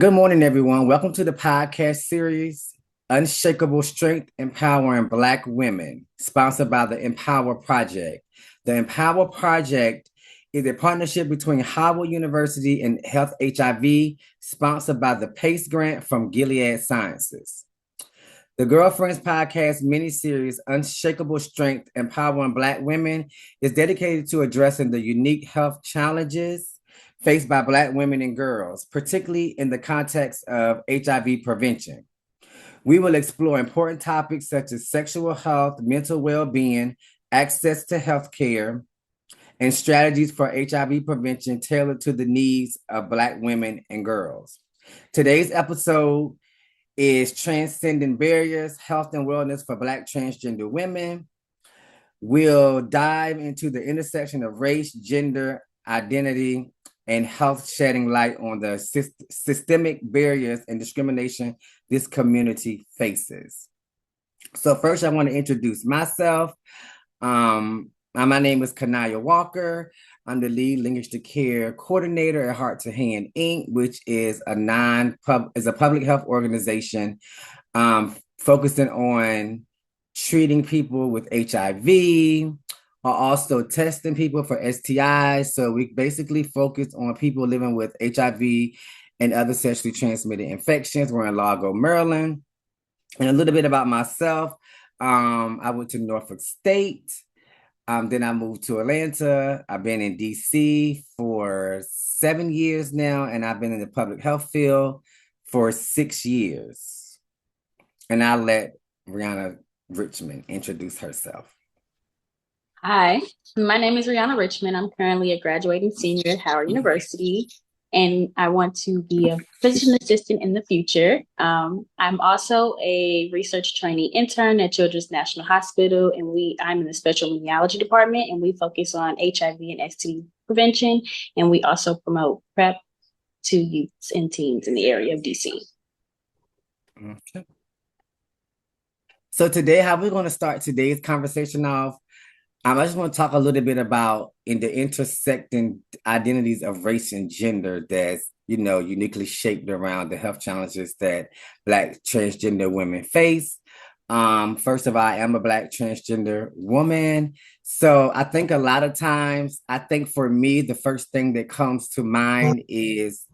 Good morning, everyone. Welcome to the podcast series, Unshakable Strength Empowering Black Women, sponsored by the Empower Project. The Empower Project is a partnership between Howard University and Health HIV, sponsored by the PACE grant from Gilead Sciences. The Girlfriends Podcast miniseries, Unshakable Strength Empowering Black Women, is dedicated to addressing the unique health challenges faced by Black women and girls, particularly in the context of HIV prevention. We will explore important topics such as sexual health, mental well being, access to health care, and strategies for HIV prevention tailored to the needs of Black women and girls. Today's episode is Transcending Barriers, Health and Wellness for Black Transgender Women. We'll dive into the intersection of race, gender, identity, and health, shedding light on the systemic barriers and discrimination this community faces. So first, I want to introduce myself. My name is Kanaya Walker. I'm the lead linguistic care coordinator at Heart to Hand Inc., which is a public health organization focusing on treating people with HIV, are also testing people for STIs. So we basically focus on people living with HIV and other sexually transmitted infections. We're in Largo, Maryland. And a little bit about myself. I went to Norfolk State. Then I moved to Atlanta. I've been in DC for 7 years now, and I've been in the public health field for 6 years. And I'll let Rihanna Richmond introduce herself. Hi, my name is Rihanna Richmond. I'm currently a graduating senior at Howard University, and I want to be a physician assistant in the future. I'm also a research trainee intern at Children's National Hospital, and I'm in the special immunology department, and we focus on HIV and STD prevention, and we also promote PrEP to youths and teens in the area of DC. Okay. So today, how we're going to start today's conversation off, I just want to talk a little bit about in the intersecting identities of race and gender that's, uniquely shaped around the health challenges that Black transgender women face. First of all, I am a Black transgender woman. So I think a lot of times, I think for me, the first thing that comes to mind is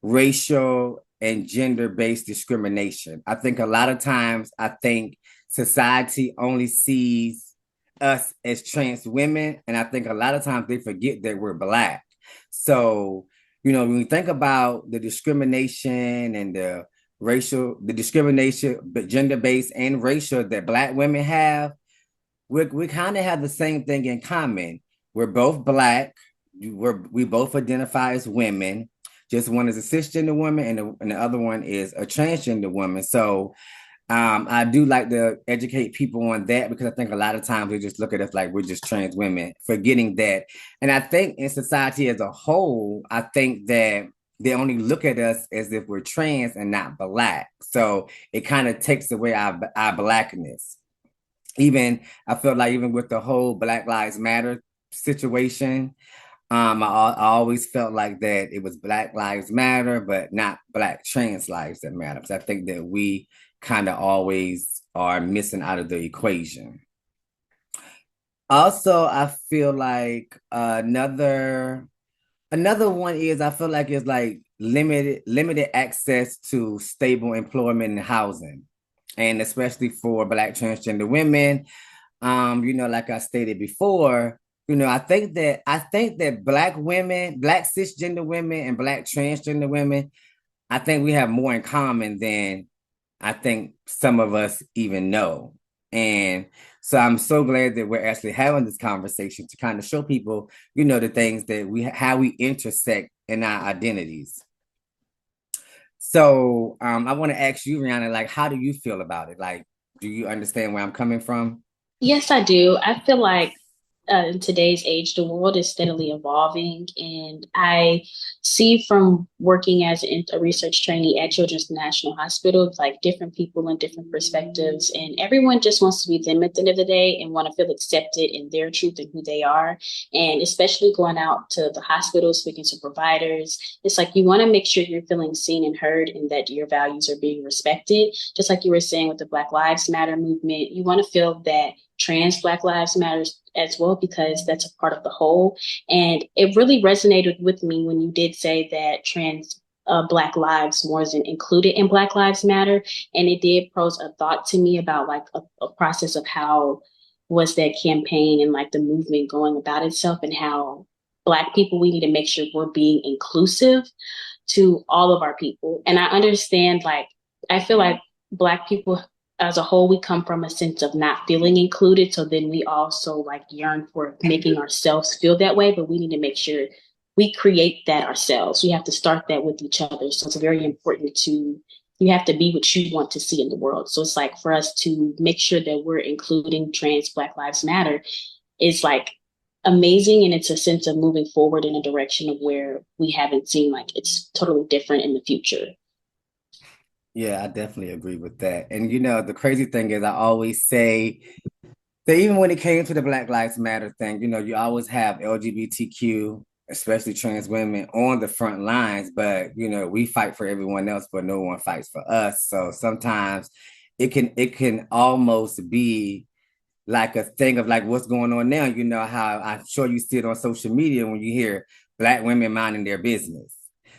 racial and gender-based discrimination. I think a lot of times, I think society only sees us as trans women, and I think a lot of times they forget that we're Black. So, when we think about the discrimination and the discrimination, but gender-based and racial that Black women have, we kind of have the same thing in common. We're both Black. We both identify as women. Just one is a cisgender woman, and the other one is a transgender woman. So I do like to educate people on that because I think a lot of times they just look at us like we're just trans women, forgetting that. And I think in society as a whole, I think that they only look at us as if we're trans and not Black. So it kind of takes away our Blackness. I felt like even with the whole Black Lives Matter situation, I always felt like that it was Black Lives Matter, but not Black trans lives that matter. Because I think that we kind of always are missing out of the equation. Also, I feel like another one is I feel like it's like limited access to stable employment and housing, and especially for Black transgender women. Like I stated before, I think that Black women, Black cisgender women, and Black transgender women, I think we have more in common than I think some of us even know. And so I'm so glad that we're actually having this conversation to kind of show people, the things that how we intersect in our identities. So I want to ask you, Rihanna, like, how do you feel about it? Like, do you understand where I'm coming from? Yes, I do. I feel like in today's age, the world is steadily evolving. And I see from working as a research trainee at Children's National Hospital, like different people and different perspectives. And everyone just wants to be them at the end of the day and want to feel accepted in their truth and who they are. And especially going out to the hospital, speaking to providers, it's like you want to make sure you're feeling seen and heard and that your values are being respected. Just like you were saying with the Black Lives Matter movement, you want to feel that trans Black Lives Matters as well, because that's a part of the whole. And it really resonated with me when you did say that trans Black lives wasn't included in Black Lives Matter. And it did pose a thought to me about like a process of how was that campaign and like the movement going about itself, and how Black people, we need to make sure we're being inclusive to all of our people. And I understand, like, I feel like Black people as a whole, we come from a sense of not feeling included. So then we also like yearn for making ourselves feel that way, but we need to make sure we create that ourselves. We have to start that with each other. So it's very important to, you have to be what you want to see in the world. So it's like for us to make sure that we're including trans Black Lives Matter is like amazing. And it's a sense of moving forward in a direction of where we haven't seen, like it's totally different in the future. Yeah, I definitely agree with that. And the crazy thing is, I always say that even when it came to the Black Lives Matter thing, you always have LGBTQ, especially trans women, on the front lines, but we fight for everyone else, but no one fights for us. So sometimes it can almost be like a thing of like what's going on now. How I'm sure you see it on social media when you hear Black women minding their business.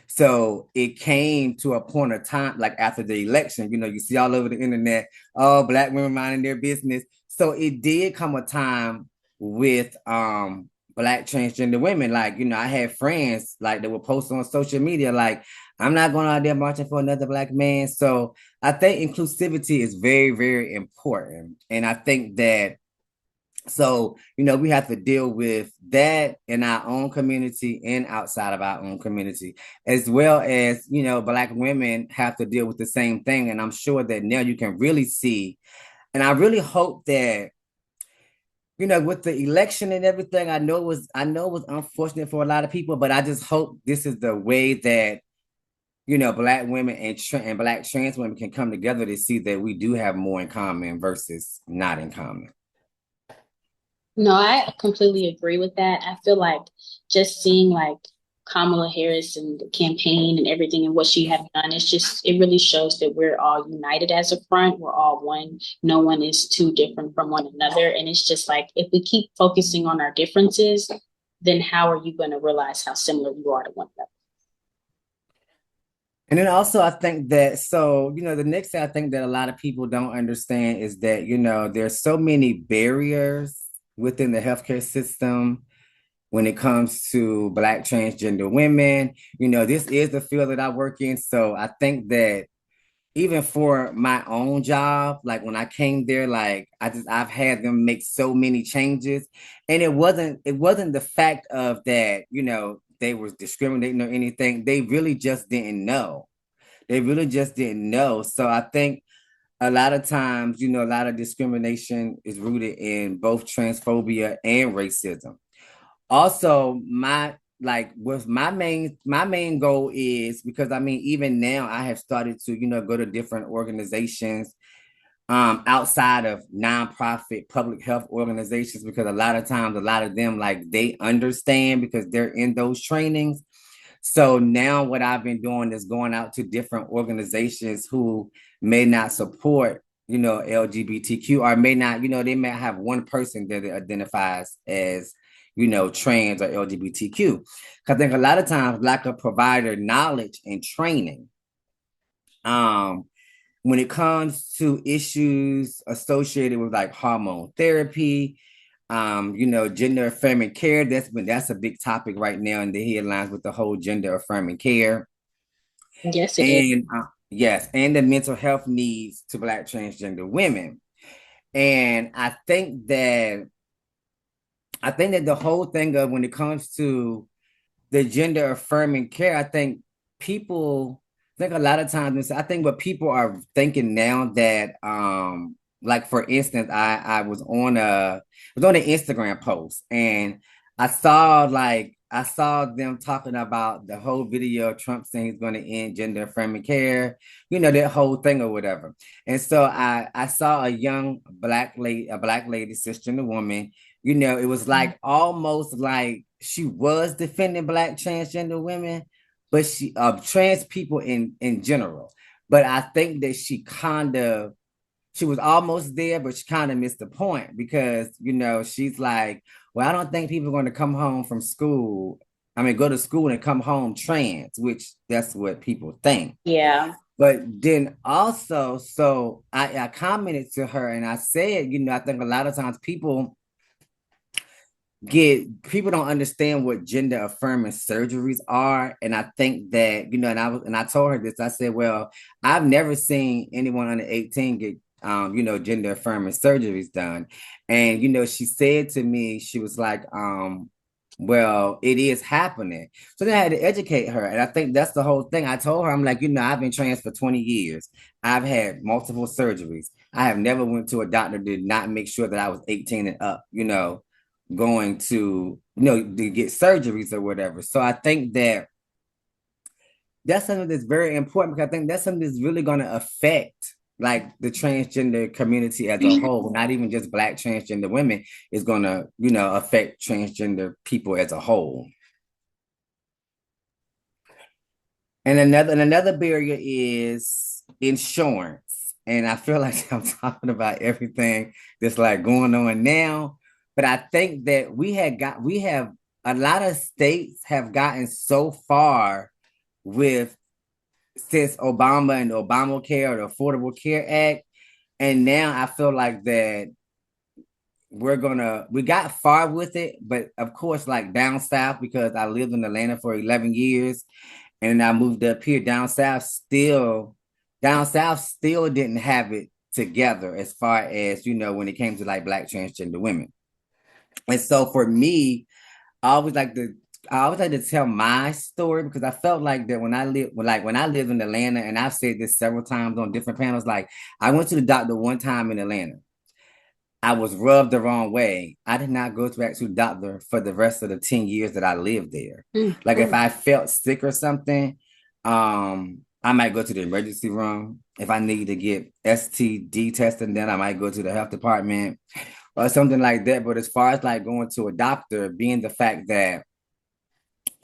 So it came to a point of time, like after the election, you see all over the internet, oh, Black women minding their business. So it did come a time with Black transgender women. Like, I had friends like that would post on social media, like, I'm not going out there marching for another Black man. So I think inclusivity is very, very important. And I think that we have to deal with that in our own community and outside of our own community, as well as, Black women have to deal with the same thing. And I'm sure that now you can really see, and I really hope that, with the election and everything, I know it was unfortunate for a lot of people, but I just hope this is the way that, Black women and Black trans women can come together to see that we do have more in common versus not in common. No, I completely agree with that. I feel like just seeing like Kamala Harris and the campaign and everything and what she has done, it's just, it really shows that we're all united as a front. We're all one. No one is too different from one another. And it's just like, if we keep focusing on our differences, then how are you going to realize how similar you are to one another? And then also, I think that, the next thing I think that a lot of people don't understand is that, there's so many barriers within the healthcare system when it comes to Black transgender women. This is the field that I work in. So I think that even for my own job, like when I came there, like I've had them make so many changes. And it wasn't the fact of that, they was discriminating or anything. They really just didn't know. They really just didn't know. So I think a lot of times, a lot of discrimination is rooted in both transphobia and racism. Also, my main goal is, because I mean, even now I have started to, go to different organizations outside of nonprofit public health organizations, because a lot of times a lot of them, like, they understand because they're in those trainings. So now what I've been doing is going out to different organizations who may not support, LGBTQ, or may not, they may have one person that identifies as, trans or LGBTQ. I think a lot of times lack of provider knowledge and training. When it comes to issues associated with like hormone therapy, gender affirming care, that's a big topic right now in the headlines with the whole gender affirming care. Yes, it is. And yes, and the mental health needs to Black transgender women. And I think that the whole thing of, when it comes to the gender affirming care, I think a lot of times, I think what people are thinking now, that like for instance, I was on an Instagram post and I saw them talking about the whole video of Trump saying he's going to end gender affirming care, you know, that whole thing or whatever. And so I saw a young black lady, cisgender woman, you know, it was like almost like she was defending black transgender women, but she trans people in general. But I think that she was almost there, but she kind of missed the point because, you know, she's like, well, I don't think people are going to come home from school. I mean, go to school and come home trans, which that's what people think. Yeah. But then also, so I commented to her and I said, you know, I think a lot of times people don't understand what gender affirming surgeries are. And I think that, you know, and I told her this, I said, well, I've never seen anyone under 18 get you know, gender affirming surgeries done. And, you know, she said to me, she was like, well, it is happening. So then I had to educate her. And I think that's the whole thing. I told her, I'm like, you know, I've been trans for 20 years. I've had multiple surgeries. I have never went to a doctor that did not make sure that I was 18 and up, you know, going to, you know, to get surgeries or whatever. So I think that that's something that's very important because I think that's something that's really going to affect like the transgender community as a whole, not even just black transgender women, is going to, you know, affect transgender people as a whole. And another barrier is insurance. And I feel like I'm talking about everything that's like going on now. But I think that we have a lot of states have gotten so far with since Obama and the Obamacare or the Affordable Care Act. And now I feel like that we got far with it, but of course, like down south, because I lived in Atlanta for 11 years and I moved up here down south still didn't have it together as far as, you know, when it came to like black transgender women. And so for me, I always like to I always like to tell my story because I felt like that when I lived in Atlanta, and I've said this several times on different panels, like I went to the doctor one time in Atlanta. I was rubbed the wrong way. I did not go back to the doctor for the rest of the 10 years that I lived there. Like if I felt sick or something, I might go to the emergency room. If I need to get STD tested, then I might go to the health department or something like that. But as far as like going to a doctor, being the fact that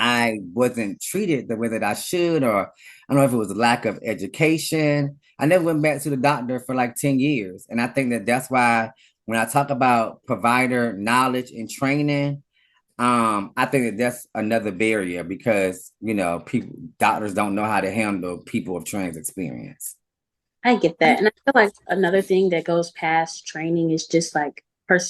I wasn't treated the way that I should, or I don't know if it was a lack of education. I never went back to the doctor for like 10 years. And I think that that's why when I talk about provider knowledge and training, I think that that's another barrier because, you know, doctors don't know how to handle people of trans experience. I get that. And I feel like another thing that goes past training is just like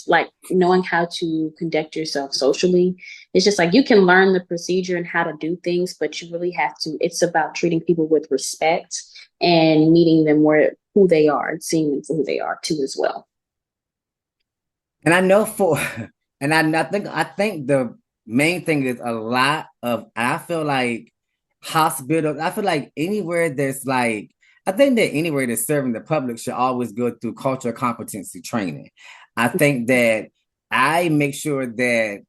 like knowing how to conduct yourself socially. It's just like you can learn the procedure and how to do things, but you really have to, it's about treating people with respect and meeting them where who they are and seeing them for who they are too as well. And I know for, I think the main thing is a lot of, I feel like hospitals, I feel like anywhere that's like, I think that anywhere that's serving the public should always go through cultural competency training. I think that I make sure that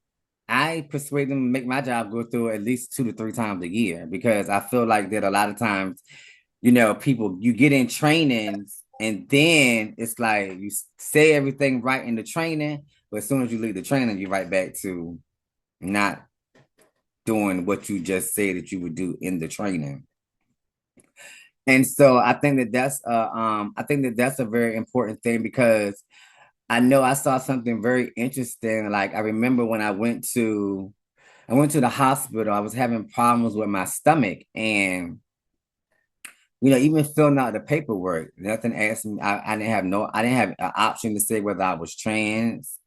I persuade them to make my job go through at least 2 to 3 times a year because I feel like that a lot of times, you know, people you get in trainings and then it's like you say everything right in the training, but as soon as you leave the training, you're right back to not doing what you just said that you would do in the training. And so I think that that's a very important thing because I know I saw something very interesting. Like I remember when I went to the hospital, I was having problems with my stomach and you know, even filling out the paperwork, nothing asked me. I didn't have an option to say whether I was trans.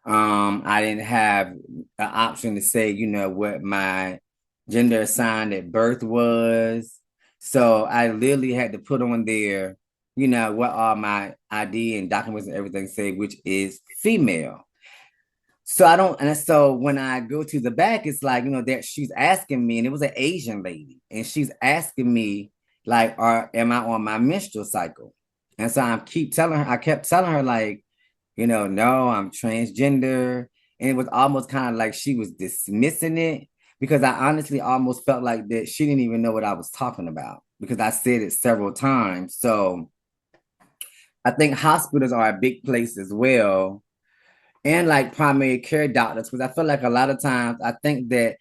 I didn't have an option to say, you know, what my gender assigned at birth was. So I literally had to put on there, you know, what all my ID and documents and everything say, which is female. So I don't, and so when I go to the back, it's like, you know, that she's asking me, and it was an Asian lady, and she's asking me, like, am I on my menstrual cycle? And so I kept telling her like, no, I'm transgender. And it was almost kind of like she was dismissing it because I honestly almost felt like that she didn't even know what I was talking about because I said it several times. So I think hospitals are a big place as well. And like primary care doctors, because I feel like a lot of times I think that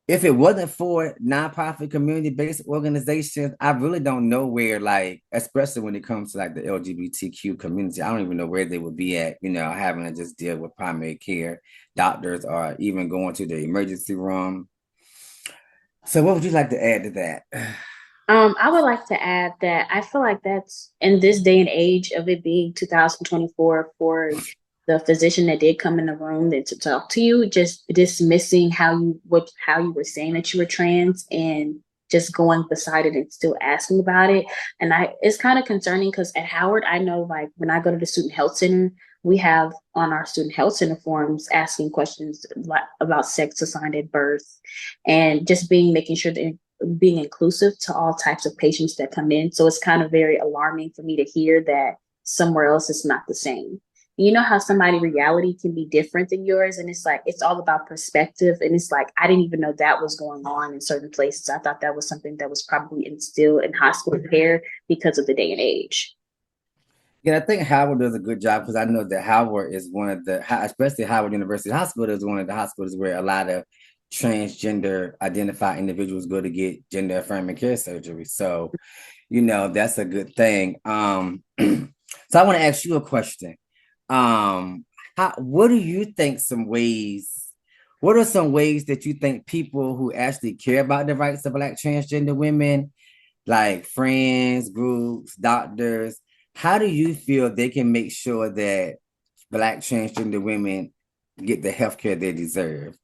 if it wasn't for nonprofit community-based organizations, I really don't know where, like, especially when it comes to like the LGBTQ community, I don't even know where they would be at, having to just deal with primary care doctors or even going to the emergency room. So what would you like to add to that? I would like to add that I feel like that's in this day and age of it being 2024 for the physician that did come in the room that to talk to you, just dismissing how you were saying that you were trans and just going beside it and still asking about it. And it's kind of concerning because at Howard, I know like when I go to the student health center, we have on our student health center forums asking questions about sex assigned at birth and just making sure that being inclusive to all types of patients that come in. So it's kind of very alarming for me to hear that somewhere else it's not the same. You know how somebody reality can be different than yours, and it's like it's all about perspective. And it's like I didn't even know that was going on in certain places. I thought that was something that was probably instilled in hospital care because of the day and age. Yeah, I think Howard does a good job because I know that Howard is one of especially Howard University Hospital is one of the hospitals where a lot of transgender identified individuals go to get gender affirming care surgery. So, that's a good thing. So I want to ask you a question. Um, what do you think what are some ways that you think people who actually care about the rights of Black transgender women, like friends, groups, doctors, how do you feel they can make sure that Black transgender women get the health care they deserve?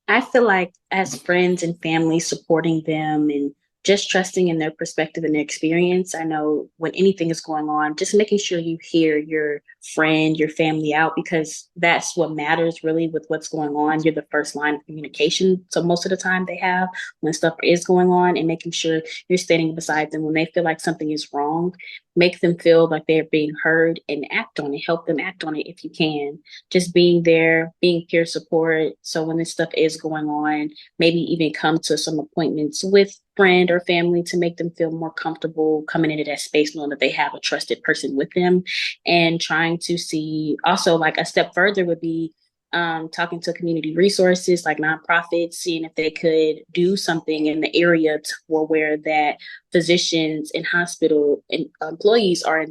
I feel like as friends and family supporting them and just trusting in their perspective and their experience. I know when anything is going on, just making sure you hear your friend, your family out, because that's what matters really with what's going on. You're the first line of communication. So most of the time they have when stuff is going on, and making sure you're standing beside them when they feel like something is wrong, make them feel like they're being heard and act on it, help them act on it if you can, just being there, being peer support. So when this stuff is going on, maybe even come to some appointments with friend or family to make them feel more comfortable coming into that space, knowing that they have a trusted person with them, and trying to see also like a step further would be talking to community resources like nonprofits, seeing if they could do something in the area for where that physicians and hospital and employees are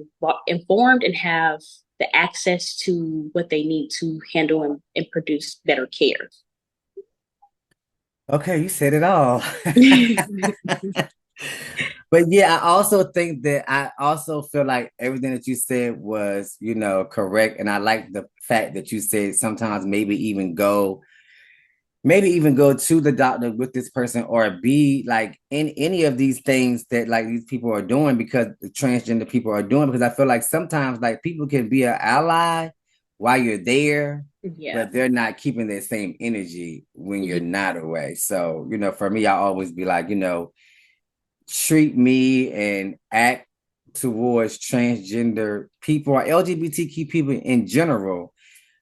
informed and have the access to what they need to handle and produce better care. Okay, you said it all. But yeah, I also feel like everything that you said was, correct. And I like the fact that you said sometimes maybe even go to the doctor with this person or be like in any of these things that like these people are doing because the transgender people are doing, because I feel like sometimes like people can be an ally while you're there, Yeah. but they're not keeping that same energy when you're Yeah. not away. So, for me, I always be like, treat me and act towards transgender people or LGBTQ people in general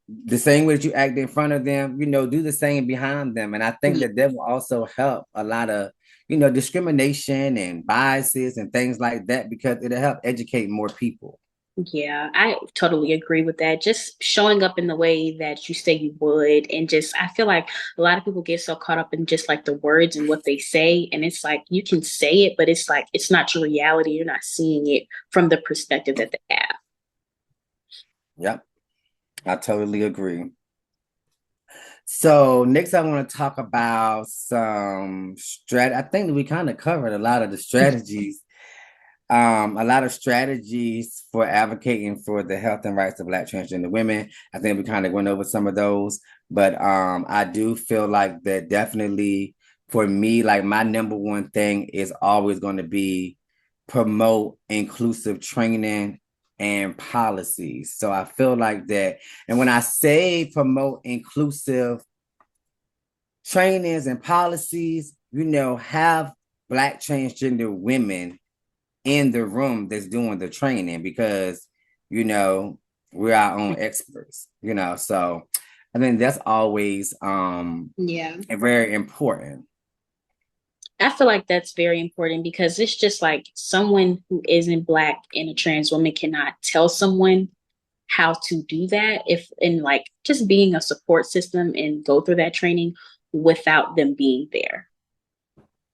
the same way that you act in front of them, do the same behind them. And I think Yeah. that that will also help a lot of, discrimination and biases and things like that because it'll help educate more people. Yeah, I totally agree with that. Just showing up in the way that you say you would. And just, I feel like a lot of people get so caught up in just like the words and what they say. And it's like you can say it, but it's like it's not your reality. You're not seeing it from the perspective that they have. Yep, I totally agree. So next, I want to talk about some I think that we kind of covered a lot of the strategies, a lot of strategies for advocating for the health and rights of Black transgender women. I think we kind of went over some of those, but I do feel like that definitely for me, like my number one thing is always going to be promote inclusive training and policies. So I feel like that, and when I say promote inclusive trainings and policies, have Black transgender women in the room that's doing the training because, you know, we're our own experts, you know. So I think that's always Yeah. very important. I feel like that's very important because it's just like someone who isn't Black and a trans woman cannot tell someone how to do that if in like just being a support system and go through that training without them being there.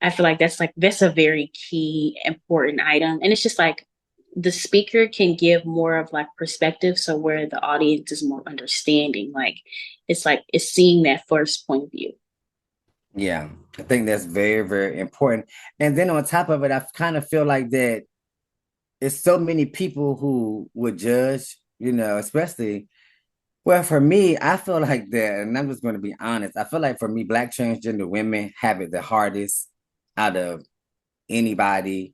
I feel like that's a very key important item. And it's just like the speaker can give more of like perspective so where the audience is more understanding. Like it's seeing that first point of view. Yeah, I think that's very, very important. And then on top of it, I kind of feel like that it's so many people who would judge, you know, especially, well, for me, I feel like that, and I'm just going to be honest. I feel like for me, Black transgender women have it the hardest out of anybody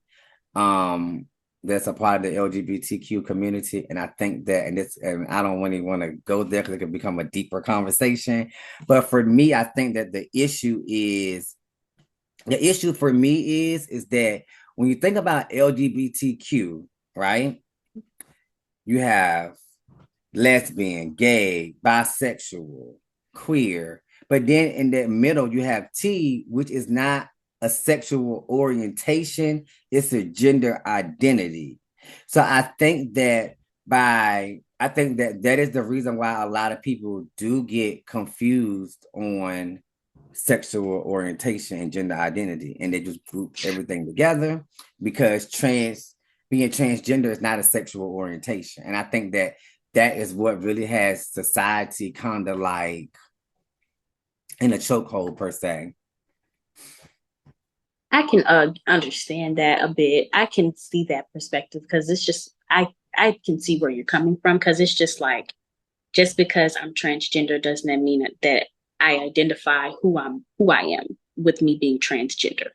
um that's a part of the LGBTQ community. And I think that, and I don't really want to go there because it could become a deeper conversation. But for me, I think that the issue for me is that when you think about LGBTQ, right? You have lesbian, gay, bisexual, queer. But then in the middle, you have T, which is not a sexual orientation, it's a gender identity. So I think that that is the reason why a lot of people do get confused on sexual orientation and gender identity, and they just group everything together because being transgender is not a sexual orientation. And I think that that is what really has society kind of like in a chokehold per se. I can understand that a bit. I can see that perspective because it's just I can see where you're coming from because it's just like just because I'm transgender doesn't mean that I identify who I am with me being transgender.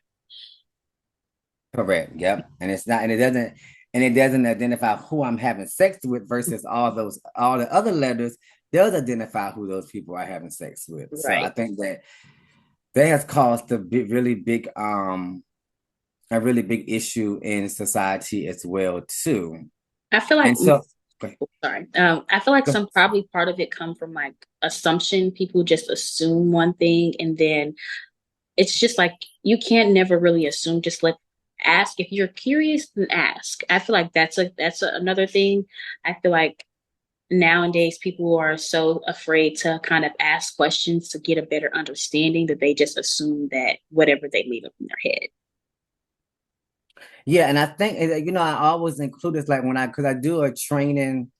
Correct. Yep. And it's not, and it doesn't identify who I'm having sex with versus all the other letters does identify who those people are having sex with. So I Right. think that that has caused a really big issue in society as well too. I feel like And so go sorry. I feel like ahead. some probably part of it come from like assumption. People just assume one thing and then it's just like you can't never really assume. Just let ask if you're curious, then ask. I feel like another thing. I feel like nowadays people are so afraid to kind of ask questions to get a better understanding that they just assume that whatever they leave up in their head. Yeah, and I think you know I always include this like when I because I do a training.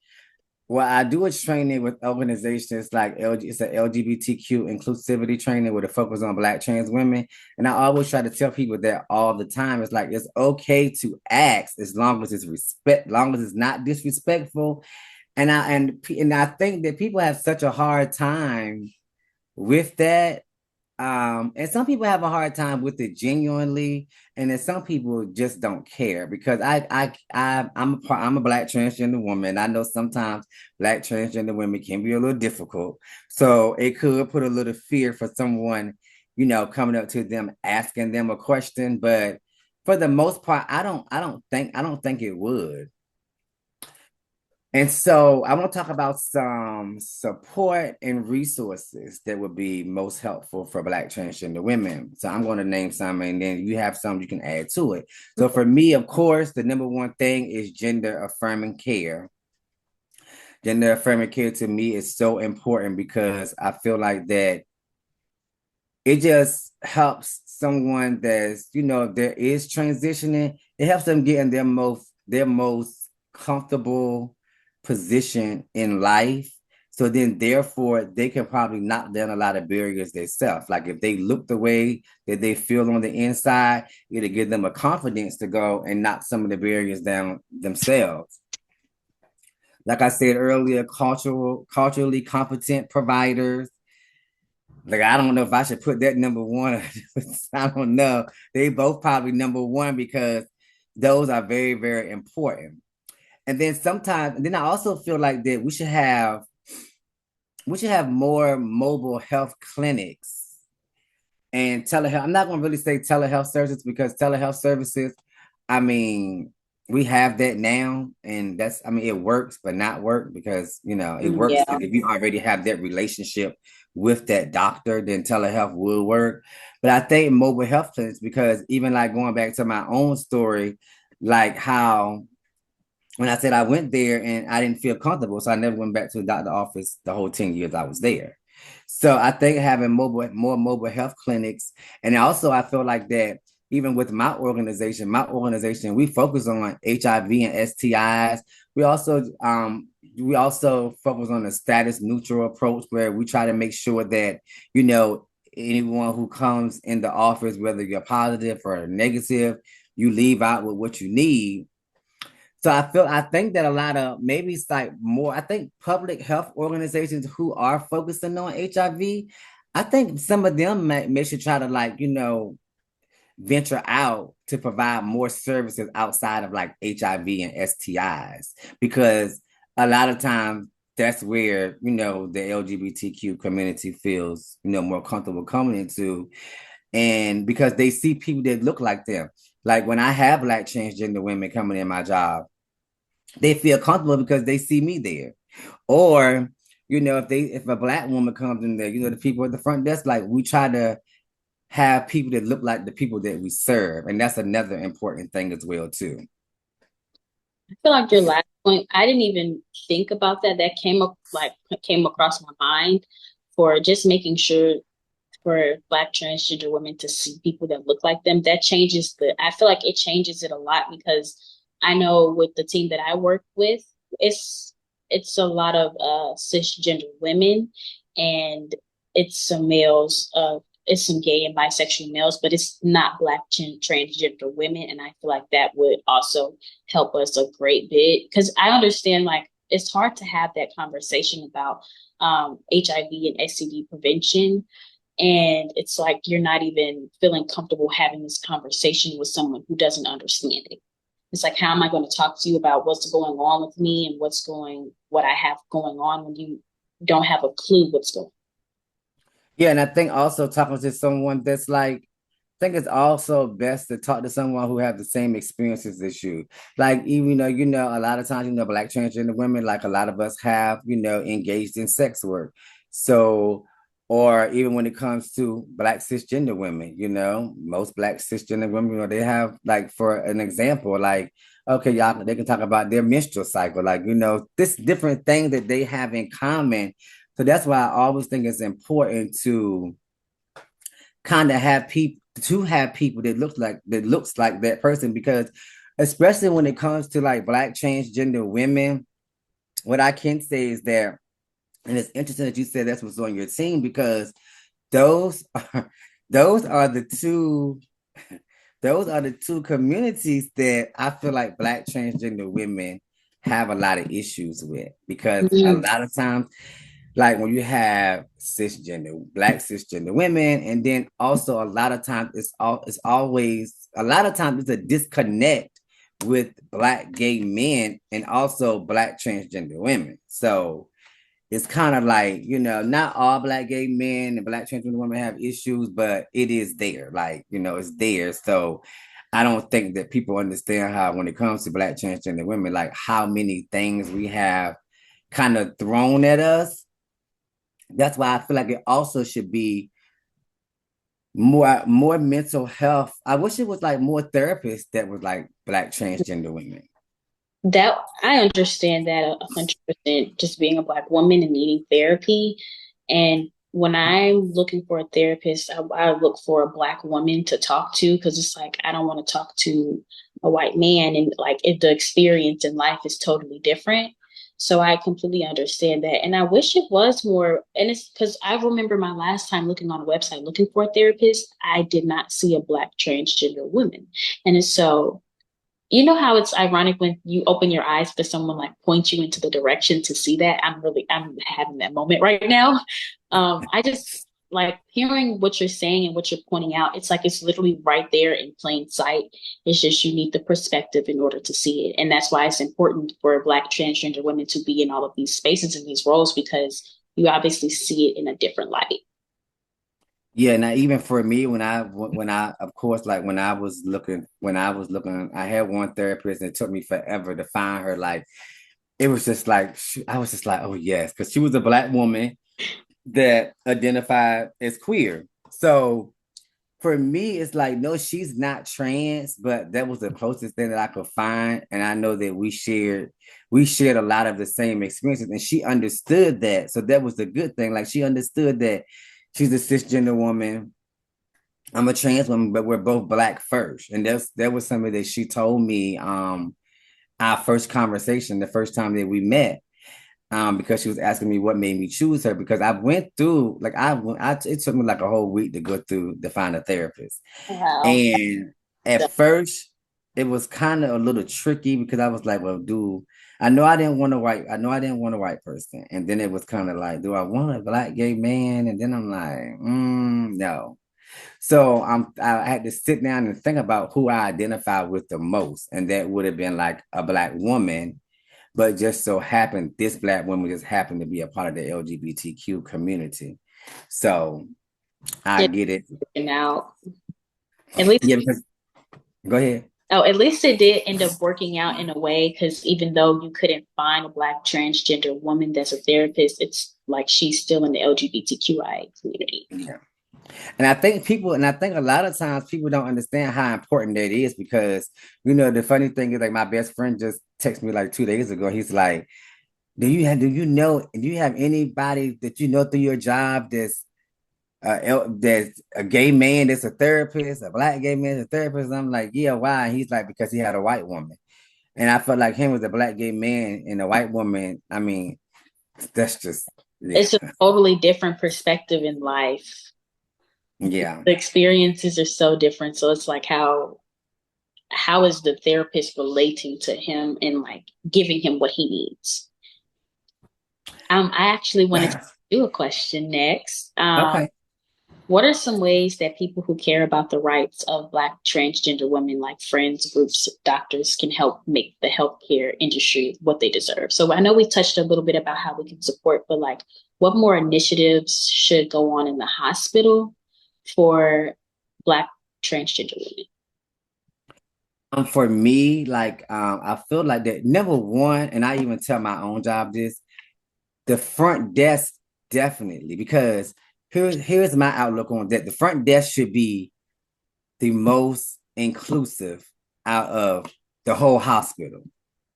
Well, I do a training with organizations like it's an LGBTQ inclusivity training with a focus on Black trans women, and I always try to tell people that all the time. It's like it's okay to ask as long as it's long as it's not disrespectful, and I think that people have such a hard time with that. And some people have a hard time with it genuinely, and then some people just don't care because I'm a Black transgender woman. I know sometimes Black transgender women can be a little difficult, so it could put a little fear for someone, you know, coming up to them asking them a question. But for the most part, I don't think it would. And so I want to talk about some support and resources that would be most helpful for Black transgender women. So I'm going to name some and then you have some you can add to it. So for me, of course, the number one thing is gender affirming care. Gender affirming care to me is so important because I feel like that it just helps someone that's, you know, there is transitioning. It helps them get in their most comfortable position in life. So then therefore they can probably knock down a lot of barriers themselves. Like if they look the way that they feel on the inside, it'll give them a confidence to go and knock some of the barriers down themselves. Like I said earlier, culturally competent providers, like I don't know if I should put that number one. I don't know. They both probably number one because those are very, very important. And then I also feel like that we should have more mobile health clinics and telehealth. I'm not going to really say telehealth services because telehealth services, I mean, we have that now, and that's, I mean, it works but not work, because it works Yeah. because if you already have that relationship with that doctor, then telehealth will work. But I think mobile health clinics, because even like going back to my own story, like how when I said I went there and I didn't feel comfortable, so I never went back to the doctor office the whole 10 years I was there. So I think having more mobile health clinics, and also I feel like that even with my organization, we focus on HIV and STIs. We also focus on a status neutral approach, where we try to make sure that anyone who comes in the office, whether you're positive or negative, you leave out with what you need. So I think that a lot of, maybe it's like more, I think public health organizations who are focusing on HIV, I think some of them may should try to venture out to provide more services outside of like HIV and STIs, because a lot of times that's where the LGBTQ community feels more comfortable coming into, and because they see people that look like them. Like when I have like transgender women coming in my job, they feel comfortable because they see me there. Or, if a black woman comes in there, the people at the front desk, like we try to have people that look like the people that we serve. And that's another important thing as well, too. I feel like your last point, I didn't even think about that. That came across my mind for just making sure for Black transgender women to see people that look like them. That changes I feel like it changes it a lot, because I know with the team that I work with, it's a lot of cisgender women, and it's some males, it's some gay and bisexual males, but it's not Black transgender women. And I feel like that would also help us a great bit, because I understand like it's hard to have that conversation about HIV and STD prevention. And it's like you're not even feeling comfortable having this conversation with someone who doesn't understand it. It's like, how am I going to talk to you about what's going on with me and what I have going on, when you don't have a clue what's going on? Yeah, and I think also talking to someone that's like, I think it's also best to talk to someone who have the same experiences as you. Like, even though, a lot of times, Black transgender women, like a lot of us have, engaged in sex work. So, or even when it comes to Black cisgender women, most Black cisgender women, they have, like, for an example, like, okay, y'all, they can talk about their menstrual cycle, like, this different thing that they have in common. So that's why I always think it's important to kind of have people that looks like that person, because especially when it comes to like Black transgender women, what I can say is that, and it's interesting that you said that's what's on your team, because those are those are the two those are the two communities that I feel like Black transgender women have a lot of issues with, because a Mm-hmm. lot of times, like when you have Black cisgender women, and then also a lot of times it's always a lot of times it's a disconnect with Black gay men and also Black transgender women. So it's kind of like, not all Black gay men and Black transgender women have issues, but it is there. Like, it's there. So I don't think that people understand how, when it comes to Black transgender women, like how many things we have kind of thrown at us. That's why I feel like it also should be more mental health. I wish it was like more therapists that was like Black transgender women. That I understand that 100%, just being a Black woman and needing therapy. And when I'm looking for a therapist, I look for a Black woman to talk to, because it's like I don't want to talk to a white man, and like if the experience in life is totally different. So I completely understand that. And I wish it was more, and it's because I remember my last time looking on a website looking for a therapist, I did not see a Black transgender woman. And so you know how it's ironic when you open your eyes for someone like points you into the direction to see that. I'm having that moment right now. I just like hearing what you're saying and what you're pointing out. It's like it's literally right there in plain sight. It's just you need the perspective in order to see it. And that's why it's important for Black transgender women to be in all of these spaces and these roles, because you obviously see it in a different light. Yeah, now even for me, when I of course like when I was looking, I had one therapist and it took me forever to find her. Like it was just like I was just like, oh yes, because she was a black woman that identified as queer. So for me, it's like, no, she's not trans, but that was the closest thing that I could find. And I know that we shared a lot of the same experiences, and she understood that. So that was the good thing. Like she understood that she's a cisgender woman. I'm a trans woman, but we're both black first. And that was something that she told me our first conversation, the first time that we met. Because she was asking me what made me choose her because I went through like it took me like a whole week to go through to find a therapist. Wow. And at first, it was kind of a little tricky because I was like, well, dude, I know I didn't want a white person. And then it was kind of like, do I want a black gay man? And then I'm like, no. So I had to sit down and think about who I identify with the most. And that would have been like a black woman, but just so happened this black woman just happened to be a part of the LGBTQ community. So I Just get it. working out. At least, Yeah, because go ahead. oh, at least it did end up working out in a way because even though you couldn't find a black transgender woman that's a therapist, it's like she's still in the LGBTQI community. Yeah. And I think a lot of times people don't understand how important that is because the funny thing is like my best friend just texted me like 2 days ago. He's like, do you have anybody that you know through your job that's a gay man that's a therapist, a black gay man that's a therapist? And I'm like, yeah, why? And he's like, because he had a white woman. And I felt like him as a black gay man and a white woman, I mean, that's just yeah. It's a totally different perspective in life. Yeah. The experiences are so different. So it's like how is the therapist relating to him and like giving him what he needs? I actually wanted to do a question next. Okay. What are some ways that people who care about the rights of Black transgender women, like friends, groups, doctors, can help make the healthcare industry what they deserve? So I know we touched a little bit about how we can support, but like what more initiatives should go on in the hospital for Black transgender women? For me, like I feel like that number one, and I even tell my own job this, the front desk definitely, because here's my outlook on that. The front desk should be the most inclusive out of the whole hospital.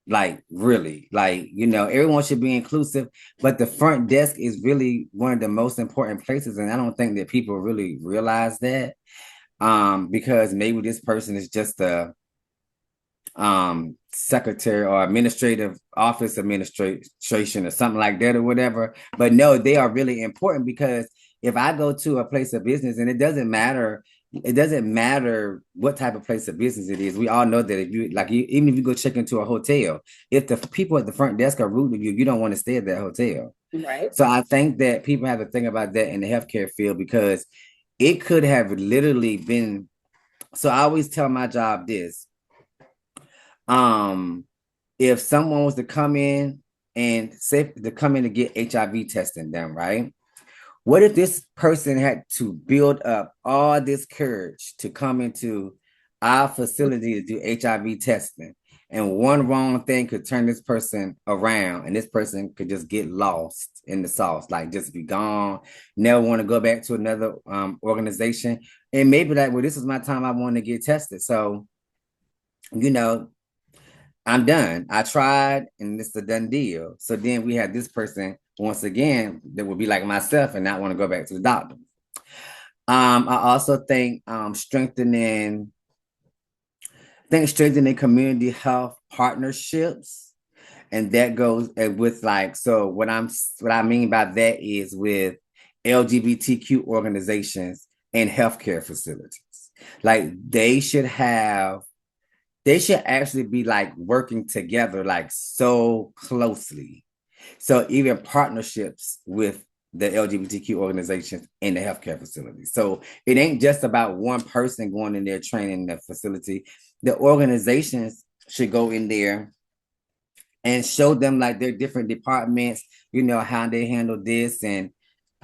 Like really, like everyone should be inclusive, but the front desk is really one of the most important places, and I don't think that people really realize that. Because maybe this person is just a secretary or administrative office administration or something like that or whatever. But no, they are really important because if I go to a place of business and it doesn't matter what type of place of business it is. We all know that if you like even if you go check into a hotel, if the people at the front desk are rude to you, you don't want to stay at that hotel. Right. So I think that people have to think about that in the healthcare field because it could have literally been. So I always tell my job this. Um, if someone was to come in and say to come in to get HIV testing done, right? What if this person had to build up all this courage to come into our facility to do HIV testing? And one wrong thing could turn this person around, and this person could just get lost in the sauce, like just be gone, never want to go back to another organization. And maybe like, well, this is my time I want to get tested. So, you know, I'm done. I tried, and it's a done deal. So then we had this person once again that would be like myself and not want to go back to the doctor. I also think strengthening community health partnerships, and that goes with like so. What I mean by that is with LGBTQ organizations and healthcare facilities, like they should actually be like working together like so closely. So even partnerships with the LGBTQ organizations in the healthcare facility. So it ain't just about one person going in there training the facility. The organizations should go in there and show them like their different departments, how they handle this and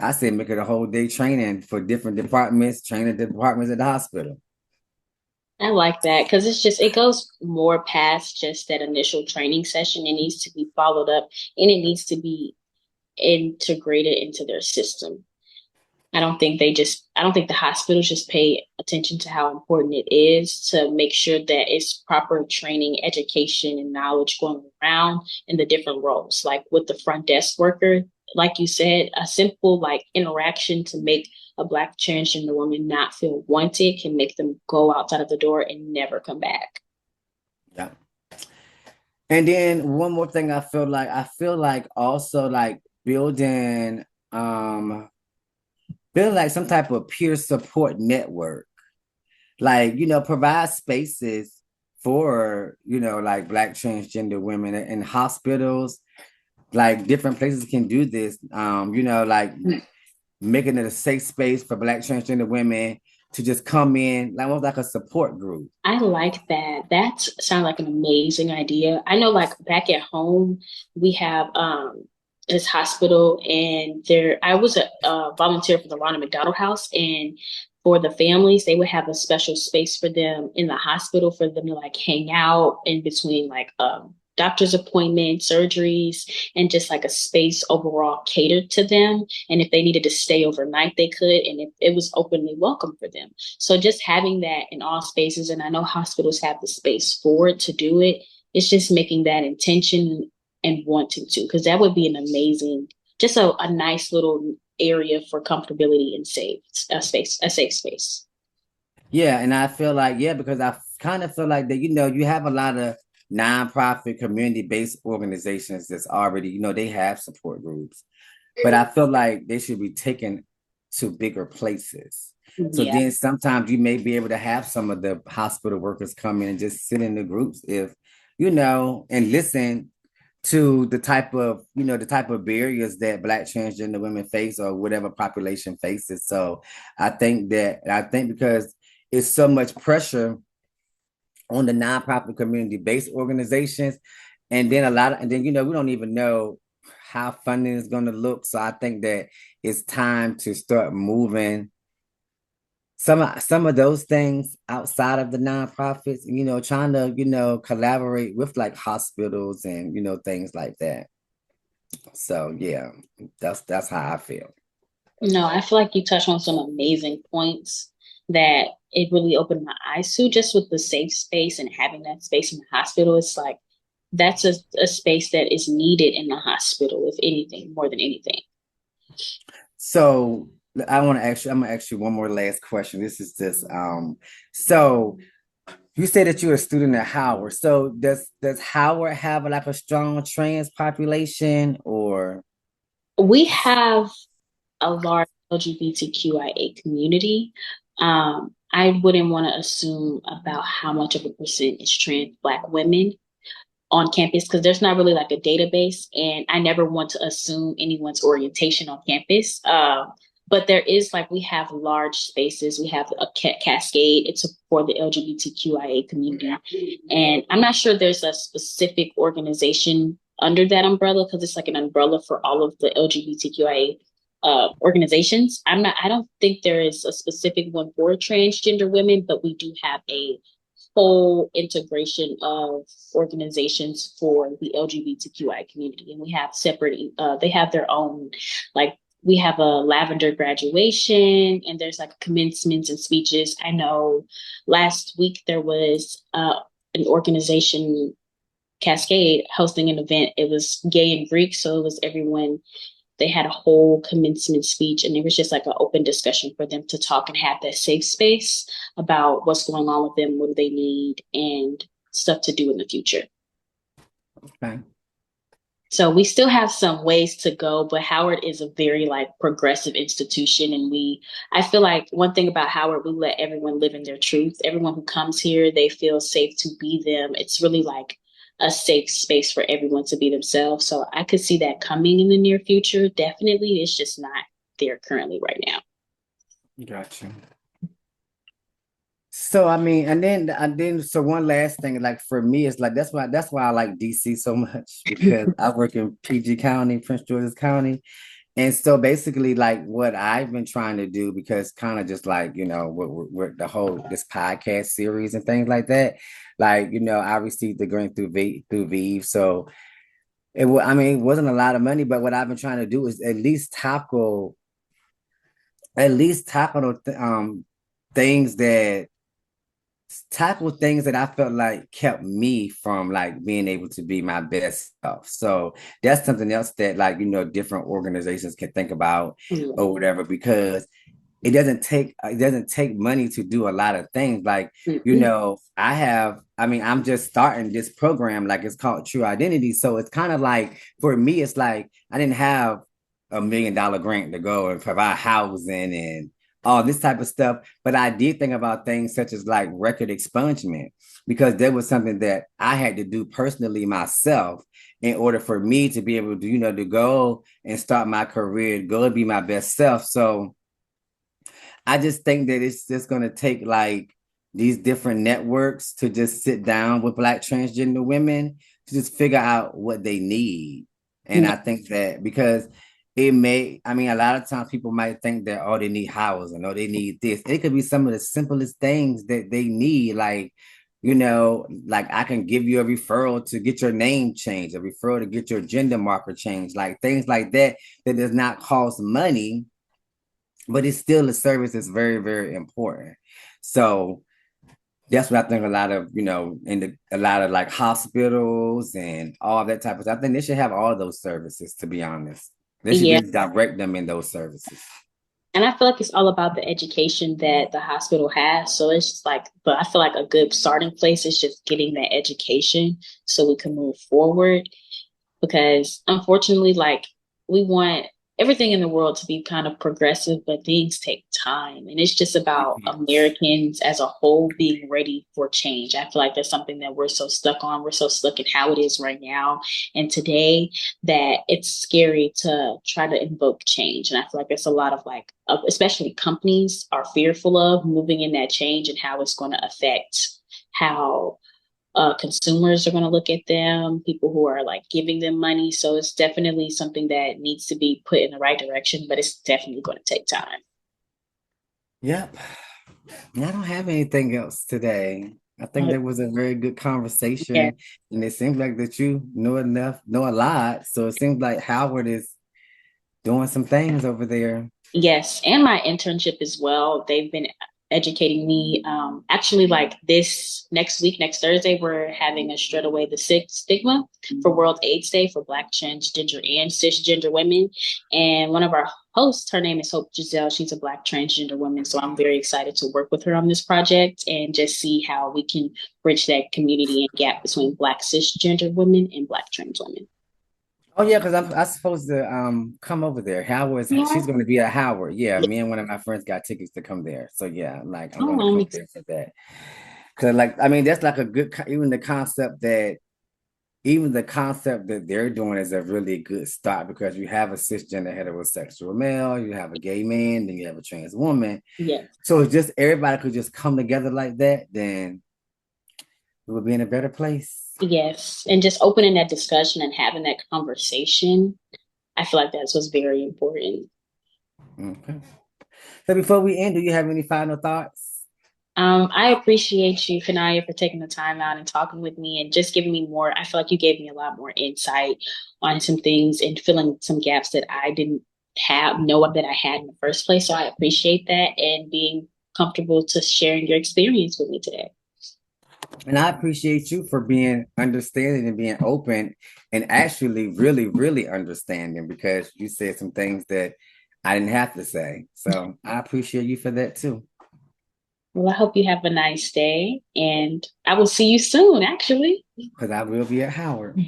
I say make it a whole day training for different departments, training the departments at the hospital. I like that because it goes more past just that initial training session. It needs to be followed up and it needs to be integrated into their system. I don't think the hospitals just pay attention to how important it is to make sure that it's proper training, education, and knowledge going around in the different roles. Like with the front desk worker, like you said, a simple like interaction to make a Black transgender woman not feel wanted can make them go outside of the door and never come back. Yeah. And then one more thing I feel like also like um build like some type of peer support network. Like, provide spaces for, like Black transgender women in hospitals, like different places can do this. Like making it a safe space for Black transgender women to just come in, like almost like a support group. I like that. That sounds like an amazing idea. I know like back at home, we have this hospital and there I was a volunteer for the Ronald McDonald House and for the families, they would have a special space for them in the hospital for them to like hang out in between like doctor's appointments, surgeries, and just like a space overall catered to them. And if they needed to stay overnight, they could, and it was openly welcome for them. So just having that in all spaces, and I know hospitals have the space for it to do it, it's just making that intention and wanting to, because that would be an amazing, just a nice little area for comfortability and a safe space. Yeah, and I feel like, yeah, because I kind of feel like that, you have a lot of nonprofit community-based organizations that's already, they have support groups. But I feel like they should be taken to bigger places. So Yeah. then sometimes you may be able to have some of the hospital workers come in and just sit in the groups if, and listen to the type of barriers that Black transgender women face or whatever population faces. So I think because it's so much pressure on the nonprofit community based organizations, and then we don't even know how funding is going to look. So I think that it's time to start moving some of those things outside of the nonprofits, trying to, collaborate with like hospitals and, things like that. So yeah, that's how I feel. No, I feel like you touched on some amazing points that it really opened my eyes to just with the safe space and having that space in the hospital. It's like that's a space that is needed in the hospital, if anything, more than anything. So I'm gonna ask you one more last question. This is just so you say that you're a student at Howard. So does Howard have like a strong trans population or We have a large LGBTQIA community. I wouldn't want to assume about how much of a percent is trans Black women on campus because there's not really like a database, and I never want to assume anyone's orientation on campus. But there is like we have large spaces. We have a cascade. It's for the LGBTQIA community, and I'm not sure there's a specific organization under that umbrella because it's like an umbrella for all of the LGBTQIA organizations. I don't think there is a specific one for transgender women, but we do have a whole integration of organizations for the LGBTQI community. And we have separate, they have their own, like, we have a lavender graduation and there's like commencements and speeches. I know last week there was an organization Cascade hosting an event. It was gay and Greek, so it was everyone they had a whole commencement speech and it was just like an open discussion for them to talk and have that safe space about what's going on with them, what do they need, and stuff to do in the future. okay. So we still have some ways to go, but Howard is a very like progressive institution. And I feel like one thing about Howard, we let everyone live in their truth. Everyone who comes here, they feel safe to be them. It's really like a safe space for everyone to be themselves. So I could see that coming in the near future. Definitely. It's just not there currently right now. Gotcha. So I mean, so one last thing, like for me, it's like that's why I like DC so much because I work in PG County, Prince George's County, And so basically, like what I've been trying to do, because kind of just like, with the whole this podcast series and things like that, like, I received the grant through ViVE. So I mean, it wasn't a lot of money, but what I've been trying to do is at least tackle things that tackle things that I felt like kept me from like being able to be my best self. So that's something else that like, different organizations can think about Mm-hmm. or whatever, because it doesn't take money to do a lot of things. Like, I'm just starting this program, like it's called True Identity. So it's kind of like for me, it's like I didn't have $1 million grant to go and provide housing and all this type of stuff. But I did think about things such as like record expungement, because there was something that I had to do personally myself in order for me to be able to, to go and start my career, go and be my best self. So I just think that it's just going to take like these different networks to just sit down with Black transgender women to just figure out what they need. And Yeah. I think that because a lot of times people might think that, oh, they need housing or they need this. It could be some of the simplest things that they need, like I can give you a referral to get your name changed, a referral to get your gender marker changed, like things like that, that does not cost money, but it's still a service that's very, very important. So that's what I think a lot of, a lot of like hospitals and all that type of stuff. I think they should have all those services, to be honest. They should Yeah. just direct them in those services. And I feel like it's all about the education that the hospital has. So it's just like, but I feel like a good starting place is just getting that education so we can move forward. Because unfortunately, like we want everything in the world to be kind of progressive, but things take time. And it's just about Americans as a whole being ready for change. I feel like that's something that we're so stuck on. We're so stuck in how it is right now and today that it's scary to try to invoke change. And I feel like there's a lot of like, especially companies are fearful of moving in that change and how it's going to affect how consumers are going to look at them, people who are like giving them money. So it's definitely something that needs to be put in the right direction, but it's definitely going to take time. Yep. I don't have anything else today. I think that was a very good Yeah. conversation. And it seems like that you know a lot. So it seems like Howard is doing some things over there. Yes, and my internship as well. They've been educating me. Actually, like this next week, next Thursday, we're having a Shred Away the Stigma for World AIDS Day for Black transgender and cisgender women. And one of our hosts, her name is Hope Giselle. She's a Black transgender woman. So I'm very excited to work with her on this project and just see how we can bridge that community and gap between Black cisgender women and Black trans women. Oh yeah, because I'm supposed to come over there. Yeah. She's going to be at Howard. Yeah, me and one of my friends got tickets to come there. So yeah, like I'm going to Oh, come there for that. Because that's like a good even the concept that they're doing is a really good start, because you have a cisgender heterosexual male, you have a gay man, then you have a trans woman. yeah. So it's just everybody could just come together like that, then we would be in a better place. Yes, and just opening that discussion and having that conversation, I feel like that's what's very important. Okay. So before we end, do you have any final thoughts? I appreciate you, Kanaya, for taking the time out and talking with me and just giving me more. I feel like you gave me a lot more insight on some things and filling some gaps that I didn't know that I had in the first place. So I appreciate that and being comfortable to sharing your experience with me today. And I appreciate you for being understanding and being open and actually really, really understanding, because you said some things that I didn't have to say. So I appreciate you for that too. Well, I hope you have a nice day and I will see you soon, actually. Because I will be at Howard.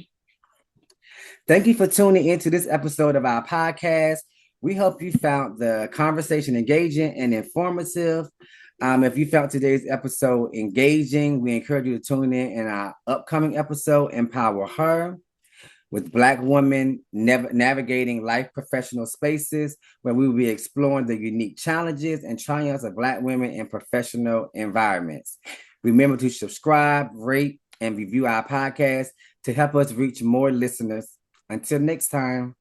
Thank you for tuning into this episode of our podcast. We hope you found the conversation engaging and informative. If you found today's episode engaging, we encourage you to tune in our upcoming episode, Empower Her, with Black women navigating life professional spaces, where we will be exploring the unique challenges and triumphs of Black women in professional environments. Remember to subscribe, rate, and review our podcast to help us reach more listeners. Until next time.